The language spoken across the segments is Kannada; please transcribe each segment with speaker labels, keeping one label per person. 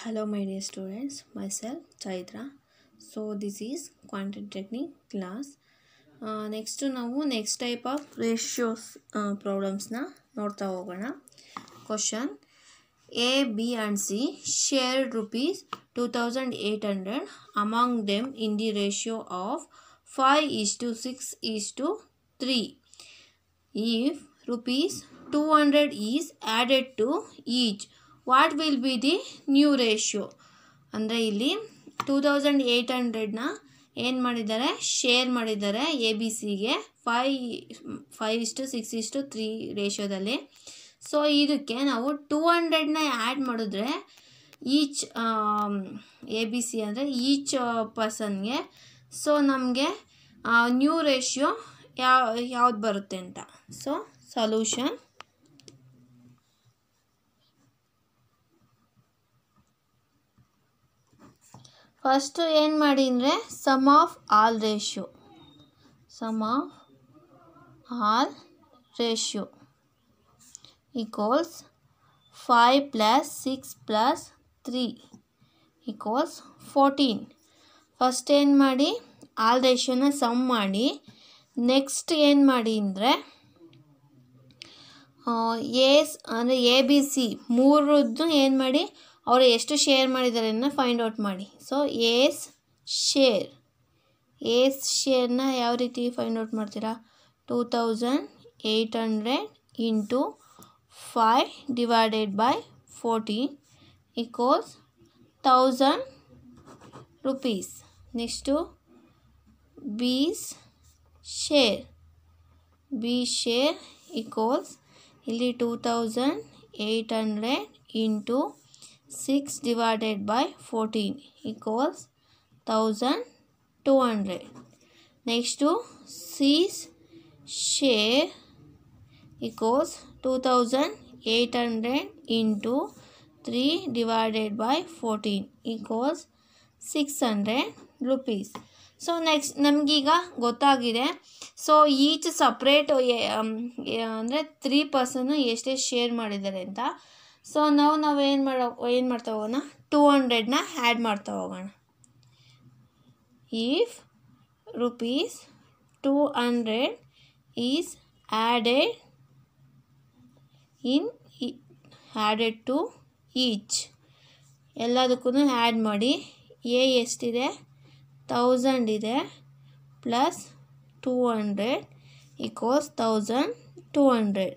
Speaker 1: Hello my dear students, myself Chaitra. So this is quantity technique class. Next ನಾವು next type of ratios problems na ನೋಡ್ತಾ ಹೋಗೋಣ. Question: A, B and C shared rupees 2800 among them in the ratio of 5:6:3. If rupees 200 is added to each, what will be the new ratio? ಅಂದರೆ ಇಲ್ಲಿ 2800ನ ಏನು ಮಾಡಿದ್ದಾರೆ, ಶೇರ್ ಮಾಡಿದ್ದಾರೆ ಎ ಬಿ ಸಿಗೆ 5:6:3 ರೇಷಿಯೋದಲ್ಲಿ. ಸೊ ಇದಕ್ಕೆ ನಾವು 200ನ ಆ್ಯಡ್ ಮಾಡಿದ್ರೆ ಈಚ್ ಎ ಬಿ ಸಿ ಅಂದರೆ ಈಚ್ ಪರ್ಸನ್ಗೆ ಸೊ ನಮಗೆ ನ್ಯೂ ರೇಷಿಯೋ ಯಾವ್ದು ಬರುತ್ತೆ ಅಂತ. ಸೊ ಸೊಲ್ಯೂಷನ್: ಫಸ್ಟು ಏನು ಮಾಡಿ ಅಂದರೆ sum of all ratio equals 5 + 6 + 3 equals 14. First ಏನು ಮಾಡಿ ಆಲ್ ರೇಷಿಯೋನ ಸಮ್ ಮಾಡಿ, ನೆಕ್ಸ್ಟ್ ಏನು ಮಾಡಿ ಅಂದರೆ ಅಂದರೆ ಎ ಬಿ ಸಿ ಮೂರದ್ದು ಏನು ಮಾಡಿ ಅವರು ಎಷ್ಟು ಶೇರ್ ಮಾಡಿದ್ದಾರೆ ಅನ್ನೋ ಫೈಂಡ್ ಔಟ್ ಮಾಡಿ. ಸೊ ಏಸ್ ಶೇರ್ನ ಯಾವ ರೀತಿ ಫೈಂಡ್ ಔಟ್ ಮಾಡ್ತೀರಾ? 2800 into 5/14 equals 1000 rupees. Next B share equals ಇಲ್ಲಿ 2800 into 6/14 equals 1200. Next C share equals 2800 into 3/14 equals 600 rupees. So next ನಮಗೀಗ ಗೊತ್ತಾಗಿದೆ. ಸೊ ಈಚ್ ಸಪ್ರೇಟ್ ಅಂದರೆ 3 ಪರ್ಸನ್ನು ಎಷ್ಟೆಷ್ಟು ಶೇರ್ ಮಾಡಿದ್ದಾರೆ ಅಂತ. ಸೊ ನಾವು ಏನು ಮಾಡ್ತಾ ಹೋಗೋಣ, 200ನ ಆ್ಯಡ್ ಮಾಡ್ತಾ ಹೋಗೋಣ. If rupees 200 is added to each, ಎಲ್ಲದಕ್ಕೂ ಆ್ಯಡ್ ಮಾಡಿ. ಎ ಎಷ್ಟಿದೆ? 1000 ಇದೆ plus 200 equals 1200.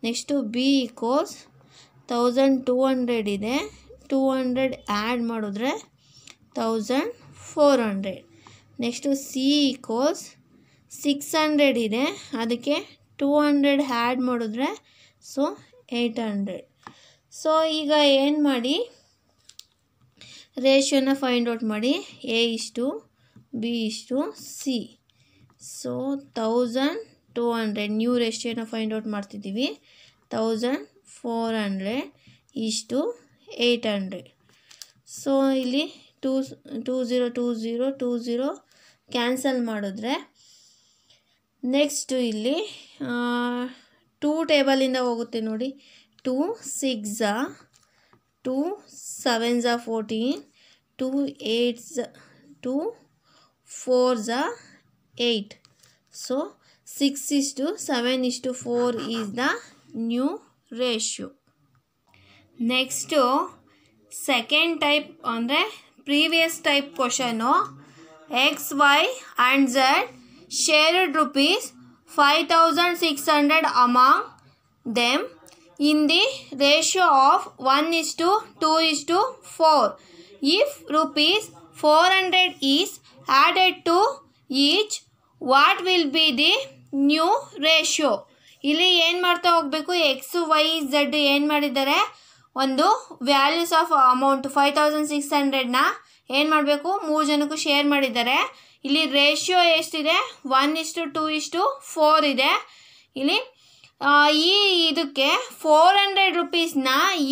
Speaker 1: Next B equals 1200 ಇದೆ, 200 ಆ್ಯಡ್ ಮಾಡಿದ್ರೆ 1400. ನೆಕ್ಸ್ಟು ಸಿ ಈಕ್ವಲ್ಸ್ 600 ಇದೆ, ಅದಕ್ಕೆ 200 ಆ್ಯಡ್ ಮಾಡಿದ್ರೆ ಸೊ 800. ಸೊ ಈಗ ಏನು ಮಾಡಿ ರೇಷಿಯೋನ ಫೈಂಡ್ ಔಟ್ ಮಾಡಿ. ಎ ಇಷ್ಟು ಬಿ ಇಷ್ಟು ಸಿ. ಸೊ 1200 ನ್ಯೂ ರೇಷಿಯೋನ ಫೈಂಡ್ ಔಟ್ ಮಾಡ್ತಿದ್ದೀವಿ. 1400 ಇಷ್ಟು 800. ಸೊ ಇಲ್ಲಿ 20 ಕ್ಯಾನ್ಸಲ್ ಮಾಡಿದ್ರೆ ನೆಕ್ಸ್ಟು ಇಲ್ಲಿ 2 ಟೇಬಲಿಂದ ಹೋಗುತ್ತೆ ನೋಡಿ. 2 6 2 7 14 2 8 2 4 8. So 6:7:4 is the new ratio. Next second type ಅಂದರೆ previous type question. X y and z shared rupees 5600 among them in the ratio of 1:2:4. If rupees 400 is added to each, what will be the new ratio? ಇಲ್ಲಿ ಏನು ಮಾಡ್ತಾ ಹೋಗಬೇಕು, ಎಕ್ಸ್ ವೈ ಝೆಡ್ ಏನು ಮಾಡಿದ್ದಾರೆ, ಒಂದು ವ್ಯಾಲ್ಯೂಸ್ ಆಫ್ ಅಮೌಂಟ್ 5600ನ ಏನು ಮಾಡಬೇಕು, 3 ಜನಕ್ಕೂ ಶೇರ್ ಮಾಡಿದ್ದಾರೆ. ಇಲ್ಲಿ ರೇಷಿಯೋ ಎಷ್ಟಿದೆ? 1:2:4 ಇದೆ. ಇಲ್ಲಿ ಇದಕ್ಕೆ 400 rupeesನ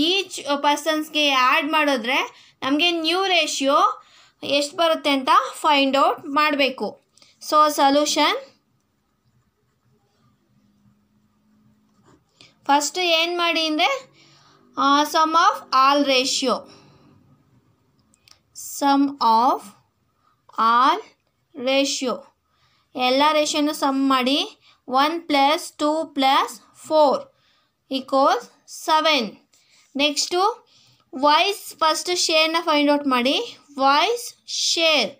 Speaker 1: ಈಚ್ ಪರ್ಸನ್ಸ್ಗೆ ಆ್ಯಡ್ ಮಾಡಿದ್ರೆ ನಮಗೆ ನ್ಯೂ ರೇಷಿಯೋ ಎಷ್ಟು ಬರುತ್ತೆ ಅಂತ ಫೈಂಡ್ ಔಟ್ ಮಾಡಬೇಕು. ಸೊ ಸೊಲ್ಯೂಷನ್: ಫಸ್ಟ್ ಏನು ಮಾಡಿ ಅಂದರೆ sum of all ratio. Sum of all ratio, ಎಲ್ಲ ರೇಷಿಯೋನು ಸಮ್ ಮಾಡಿ 1 + 2 + 4 ಈಕ್ವಲ್ಸ್ 7. ನೆಕ್ಸ್ಟು ವಾಯ್ಸ್ ಫಸ್ಟ್ ಶೇರ್ನ ಫೈಂಡ್ ಔಟ್ ಮಾಡಿ. Y's share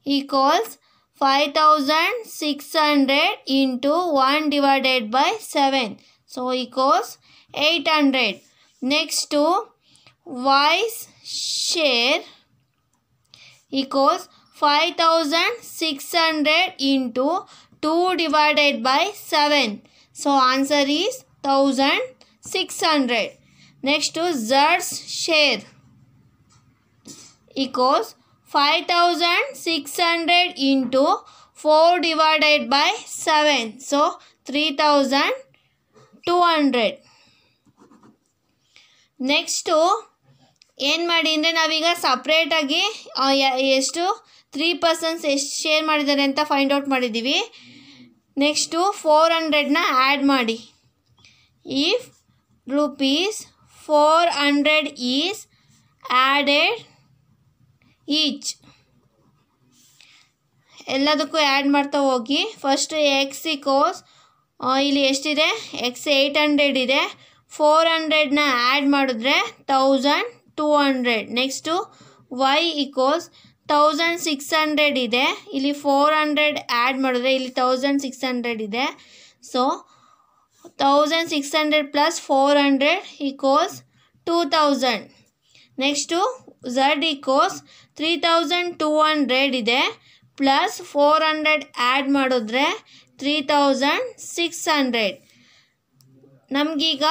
Speaker 1: equals 5600 into 1/7, so equals 800. Next y's share equals 5600 into 2/7, so answer is 1600. Next ಝಡ್ಸ್ share equals 5600 into 4/7, so 3200. Next ಏನು ಮಾಡಿ ಅಂದರೆ ನಾವೀಗ ಸಪ್ರೇಟಾಗಿ ಎಷ್ಟು 3% ಎಷ್ಟು ಶೇರ್ ಮಾಡಿದ್ದಾರೆ ಅಂತ ಫೈಂಡ್ ಔಟ್ ಮಾಡಿದ್ದೀವಿ. ನೆಕ್ಸ್ಟು 400ನ ಆ್ಯಡ್ ಮಾಡಿ. ಇಫ್ ₹400 ಈಸ್ ಆ್ಯಡೆಡ್ ಈಚ್, ಎಲ್ಲದಕ್ಕೂ ಆ್ಯಡ್ ಮಾಡ್ತಾ ಹೋಗಿ. ಫಸ್ಟ್ ಎಕ್ಸ್ ಈಕ್ವಲ್ಸ್ ಇಲ್ಲಿ ಎಷ್ಟಿದೆ, ಎಕ್ಸ್ 800 ಇದೆ. 400ನ ಆ್ಯಡ್ ಮಾಡಿದ್ರೆ 1200. ನೆಕ್ಸ್ಟು ವೈ ಈಕ್ವಲ್ಸ್ 1600 ಇದೆ. ಇಲ್ಲಿ 400 ಆ್ಯಡ್ ಮಾಡಿದ್ರೆ ಇಲ್ಲಿ 1600 ಇದೆ. So 1600 + 400 equals 2000. Next Z equals 3200 ಇದೆ, ಪ್ಲಸ್ 400 ಆ್ಯಡ್ ಮಾಡಿದ್ರೆ 3600. ನಮಗೀಗ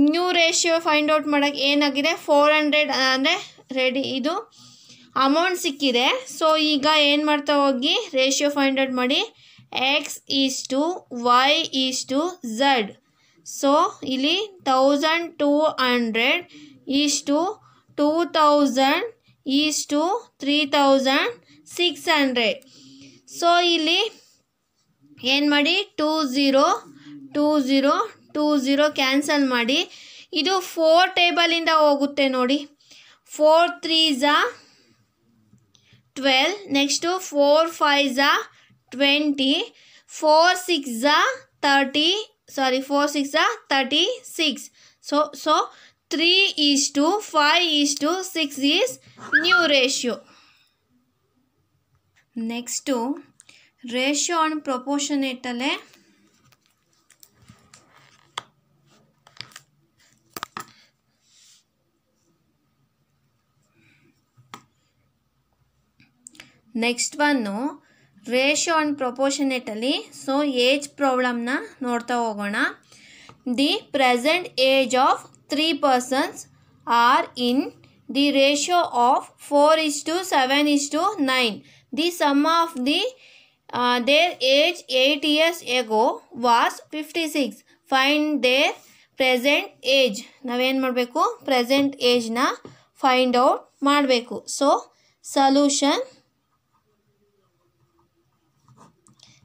Speaker 1: ನ್ಯೂ ರೇಷಿಯೋ ಫೈಂಡ್ ಔಟ್ ಮಾಡೋಕ್ಕೆ ಏನಾಗಿದೆ, 400 ಅಂದರೆ ರೆಡಿ, ಇದು ಅಮೌಂಟ್ ಸಿಕ್ಕಿದೆ. ಸೊ ಈಗ ಏನು ಮಾಡ್ತಾ ಹೋಗಿ ರೇಷಿಯೋ ಫೈಂಡ್ ಔಟ್ ಮಾಡಿ. X is to y is to z. So ಇಲ್ಲಿ 1200 is to 2000 is to 3600. So ಇಲ್ಲಿ ಏನು ಮಾಡಿ 20 ಕ್ಯಾನ್ಸಲ್ ಮಾಡಿ. ಇದು 4 ಟೇಬಲಿಂದ ಹೋಗುತ್ತೆ ನೋಡಿ. 4 3s 12, next 4 5s 20, 4 6s 36. So 3:5:6 is new ratio. Next ratio and proportionate ಅಲ್ಲೇ ನೆಕ್ಸ್ಟ್ ಒನ್ನು ರೇಷಿಯೋ ಆನ್ ಪ್ರೊಪೋರ್ಷನೇಟಲ್ಲಿ. ಸೊ ಏಜ್ ಪ್ರಾಬ್ಲಮ್ನ ನೋಡ್ತಾ ಹೋಗೋಣ. The present age of 3 persons are in the ratio of 4:7:9. The sum of their age 8 years ago was 56. Find their present age. ನಾವೇನು ಮಾಡಬೇಕು, ಪ್ರೆಸೆಂಟ್ ಏಜ್ನ ಫೈಂಡ್ ಔಟ್ ಮಾಡಬೇಕು. ಸೊ ಸೊಲ್ಯೂಷನ್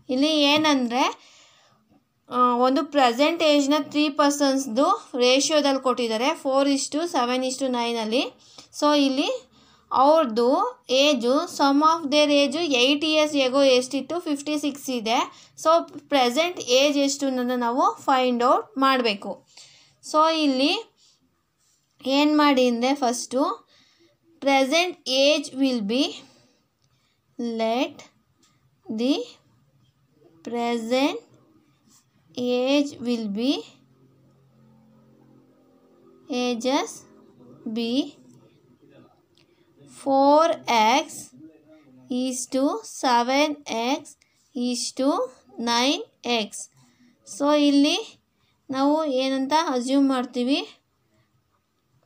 Speaker 1: ಇಲ್ಲಿ ಏನಂದರೆ, ಒಂದು ಪ್ರೆಸೆಂಟ್ ಏಜ್ನ 3 personsದು ರೇಷಿಯೋದಲ್ಲಿ ಕೊಟ್ಟಿದ್ದಾರೆ 4:7:9. ಸೊ ಇಲ್ಲಿ ಅವ್ರದ್ದು age, sum of their age 8 years ago ಎಷ್ಟಿತ್ತು, 56 ಇದೆ. ಸೊ ಪ್ರೆಸೆಂಟ್ ಏಜ್ ಎಷ್ಟು ಅನ್ನೋದನ್ನು ನಾವು ಫೈಂಡ್ ಔಟ್ ಮಾಡಬೇಕು. ಸೊ ಇಲ್ಲಿ ಏನು ಮಾಡಿ ಅಂದರೆ, first present age will be, let the present age will be ages be 4x is to 7x is to 9x. So ಇಲ್ಲಿ ನಾವು ಏನಂತ ಅಸ್ಯೂಮ್ ಮಾಡ್ತೀವಿ,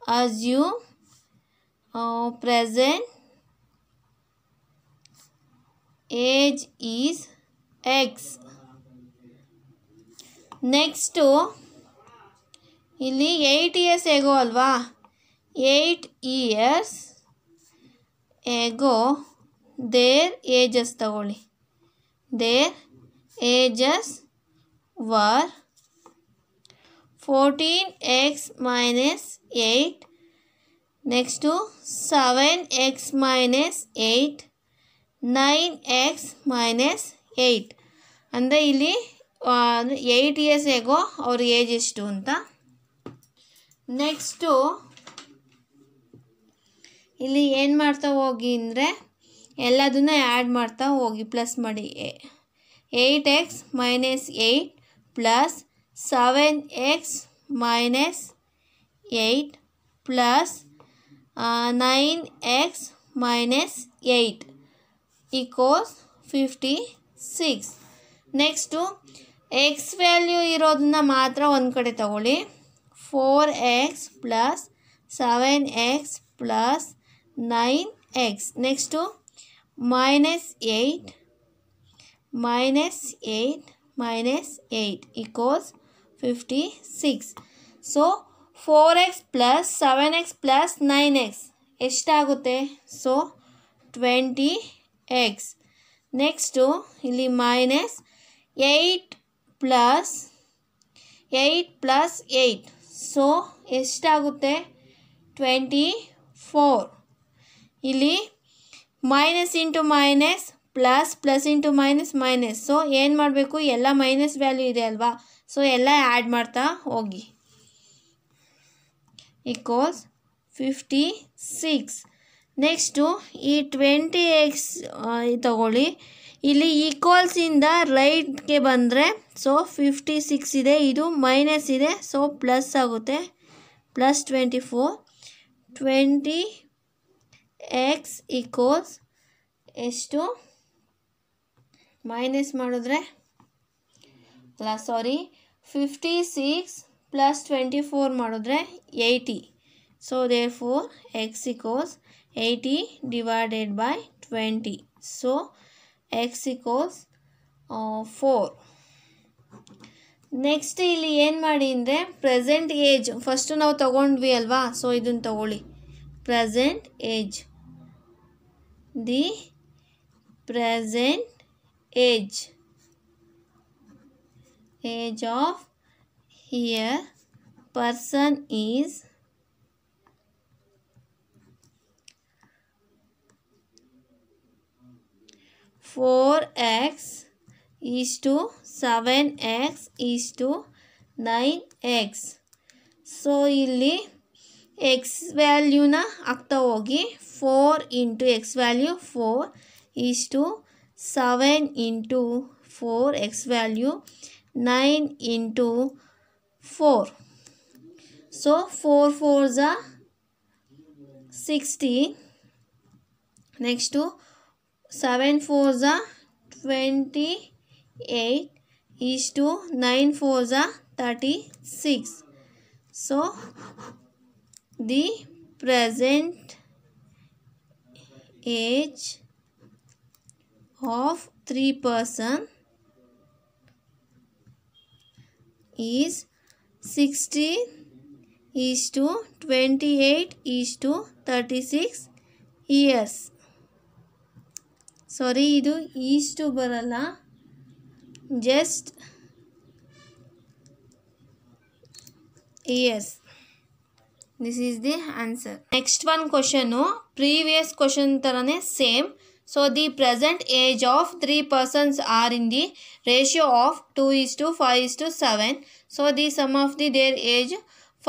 Speaker 1: assume present age is x. Next ಇಲ್ಲಿ 8 years ಎಗೋ ಅಲ್ವಾ, 8 years ಎಗೋ ದೇರ್ ಏಜಸ್ ತಗೊಳ್ಳಿ. There ages var 14x - 8 next 7x minus 8 9x minus 8 ಅಂದರೆ ಇಲ್ಲಿ 8 ಇಯರ್ಸ್ ಹೇಗೋ ಅವ್ರ ಏಜ್ ಎಷ್ಟು ಅಂತ. ನೆಕ್ಸ್ಟು ಇಲ್ಲಿ ಏನು ಮಾಡ್ತಾ ಹೋಗಿ ಅಂದರೆ ಎಲ್ಲದನ್ನ ಆ್ಯಡ್ ಮಾಡ್ತಾ ಹೋಗಿ ಪ್ಲಸ್ ಮಾಡಿ. 8x minus 8 plus 7x minus 8 plus 9x minus 8 equals 56. Next X value ಇರೋದನ್ನ ಮಾತ್ರ ಒಂದು ಕಡೆ ತಗೊಳ್ಳಿ. 4x plus 7x plus 9x. Next minus 8 minus 8 minus 8 equals 56. So 4x plus 7x plus 9x ಎಷ್ಟಾಗುತ್ತೆ? So 20x. ನೆಕ್ಸ್ಟು ಇಲ್ಲಿ ಮೈನಸ್ 8 ಪ್ಲಸ್ 8 ಸೊ ಎಷ್ಟಾಗುತ್ತೆ? 24. ಇಲ್ಲಿ minus into minus plus, plus into minus minus. So ಏನು ಮಾಡಬೇಕು? ಎಲ್ಲ ಮೈನಸ್ ವ್ಯಾಲ್ಯೂ ಇದೆ ಅಲ್ವಾ, ಸೊ ಎಲ್ಲ ಆ್ಯಡ್ ಮಾಡ್ತಾ ಹೋಗಿ. ಈಕ್ವಲ್ಸ್ 56. ನೆಕ್ಸ್ಟು ಈ 20x ತಗೊಳ್ಳಿ. ಇಲ್ಲಿ ಈಕ್ವಲ್ಸಿಂದ ರೈಟ್ಗೆ ಬಂದರೆ ಸೊ 56 ಇದೆ, ಇದು ಮೈನಸ್ ಇದೆ, ಸೊ ಪ್ಲಸ್ ಆಗುತ್ತೆ. ಪ್ಲಸ್ 24 20x ಈಕ್ವಲ್ಸ್ ಎಷ್ಟು? ಮೈನಸ್ ಮಾಡಿದ್ರೆ 56 ಪ್ಲಸ್ 24 ಮಾಡಿದ್ರೆ 80. So therefore x equals 80 divided by 20. So x equals 4. Next ಇಲ್ಲಿ ಏನು ಮಾಡಿ ಅಂದರೆ ಪ್ರೆಸೆಂಟ್ ಏಜ್ ಫಸ್ಟು ನಾವು ತೊಗೊಂಡ್ವಿ ಅಲ್ವಾ, ಸೊ ಇದನ್ನು ತಗೊಳ್ಳಿ. Present age, the present age of here person is 4x is to 7x is to 9x. So ಇಲ್ಲಿ ಎಕ್ಸ್ ವ್ಯಾಲ್ಯೂನ ಹಾಕ್ತಾ ಹೋಗಿ. 4 into x value 4 is to 7 into 4 x value 9 into 4. So 4 4s are 60. Next 7 4s are 28 is to 9 4s are 36. So the present age of 3 person is 60 is to 28 is to 36 years. Sorry, ಇದು ಈಸ್ಟು ಬರಲ್ಲ, just years. This is the answer. Next one question previous question ಥರನೇ same. So the present age of 3 persons are in the ratio of 2:5:7. So the sum of the their age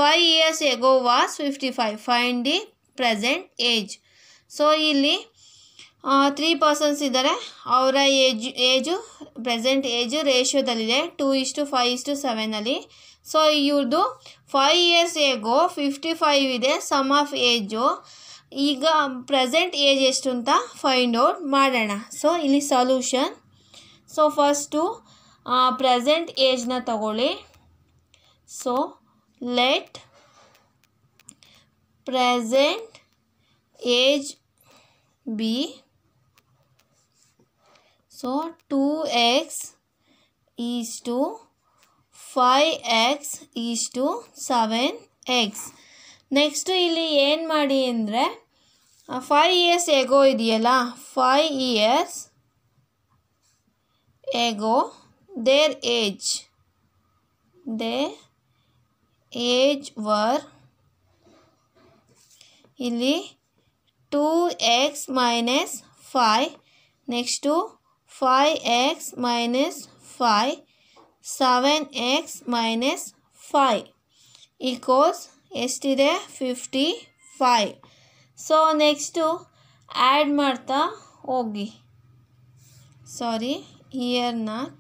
Speaker 1: 5 years ago was 55. Find the present age. So ಇಲ್ಲಿ 3 persons ಇದ್ದಾರೆ, ಅವರ ಏಜು ಪ್ರೆಸೆಂಟ್ ಏಜು ರೇಷಿಯೋದಲ್ಲಿದೆ 2:5:7. ಸೊ ಇವ್ರದ್ದು 5 years ago 55 ಇದೆ, ಸಮ್ ಆಫ್ ಏಜು. ಈಗ ಪ್ರೆಸೆಂಟ್ ಏಜ್ ಎಷ್ಟು ಅಂತ ಫೈಂಡ್ ಔಟ್ ಮಾಡೋಣ. ಸೊ ಇಲ್ಲಿ ಸೊಲ್ಯೂಷನ್. ಸೊ ಫಸ್ಟು ಪ್ರೆಸೆಂಟ್ ಏಜ್ನ ತಗೊಳ್ಳಿ. So let present age B. So 2x is to 5x is to 7x. Next ಇಲ್ಲಿ ಏನು ಮಾಡಿ ಅಂದರೆ 5 years ago ಇದೆಯಲ್ಲ, 5 years ago their age were ಇಲ್ಲಿ 2x minus 5 next 5x minus 5 7x minus 5 equals ಎಷ್ಟಿದೆ 55. ಸೊ ನೆಕ್ಸ್ಟು ಆ್ಯಡ್ ಮಾಡ್ತಾ ಹೋಗಿ. ಸಾರಿ ಹಿಯರ್ ನಾಟ್.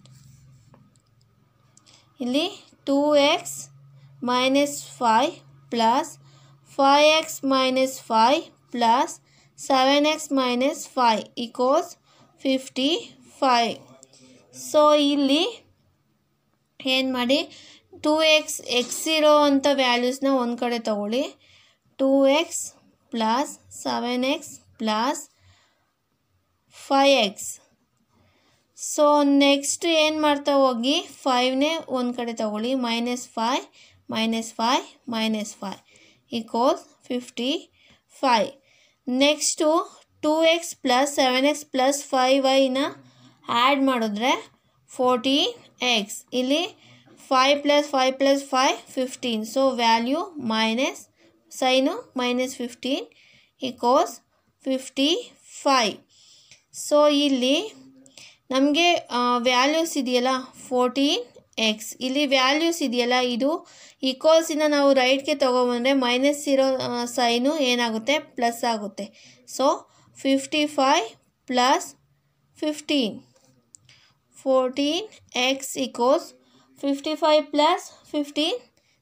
Speaker 1: ಇಲ್ಲಿ 2x minus 5 plus 5x minus 5 plus 7x minus 5 equals 55. So ಇಲ್ಲಿ ಏನು ಮಾಡಿ 2x x ಇರೋ ಅಂಥ ವ್ಯಾಲ್ಯೂಸ್ನ ಒಂದು ಕಡೆ ತಗೊಳ್ಳಿ. 2x plus 7x plus 5x. So next ಏನು ಮಾಡ್ತಾ ಹೋಗಿ 5ನೇ ಒಂದು ಕಡೆ ತಗೊಳ್ಳಿ. -5 -5 -5 equals 55. Next 2x plus 7x plus 5y add ಮಾಡಿದ್ರೆ 14x. ಇಲ್ಲಿ 5 plus 5 plus 5 15. So value minus sign -15 equals 55. So ಇಲ್ಲಿ ನಮಗೆ ವ್ಯಾಲ್ಯೂಸ್ ಇದೆಯಲ್ಲ 14x. ಇಲ್ಲಿ ವ್ಯಾಲ್ಯೂಸ್ ಇದೆಯಲ್ಲ ಇದು ಈಕ್ವಲ್ಸಿಂದ ನಾವು ರೈಟ್ಗೆ ತೊಗೊಬಂದರೆ ಮೈನಸ್ ಇರೋ ಸೈನು ಏನಾಗುತ್ತೆ ಪ್ಲಸ್ ಆಗುತ್ತೆ. So 55 plus 15 14x equals 55 plus 15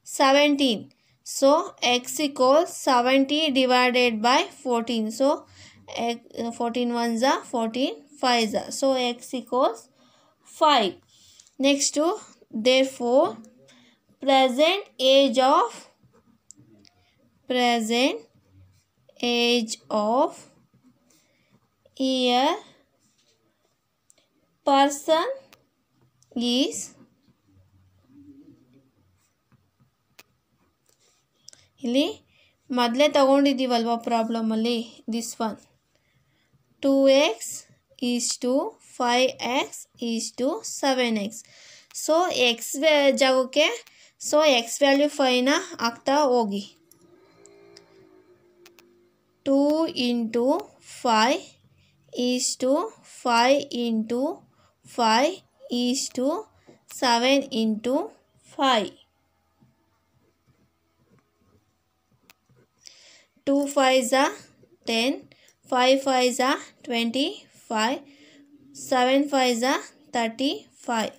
Speaker 1: 17. So x equals 70 divided by 14. So 14 1s are 14 5s are. So x equals 5. Next to therefore present age of year person is ಇಲ್ಲಿ ಮೊದಲೇ ತಗೊಂಡಿದ್ದೀವಲ್ವ ಪ್ರಾಬ್ಲಮಲ್ಲಿ this one 2x is to 5x is to 7x. So x ಜಾಗಕ್ಕೆ ಸೊ ಎಕ್ಸ್ ವ್ಯಾಲ್ಯೂ 5ನ ಹಾಕ್ತಾ ಹೋಗಿ. 2 into 5 is to 5 into 5 is to 7 into 5. 2 5s are 10. 5 5s are 25. 7 5s are 35.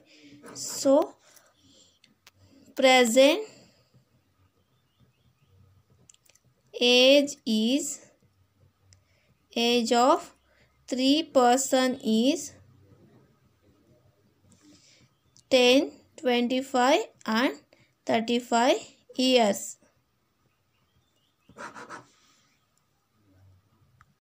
Speaker 1: So present age of 3 person is 10, 25 and 35 years.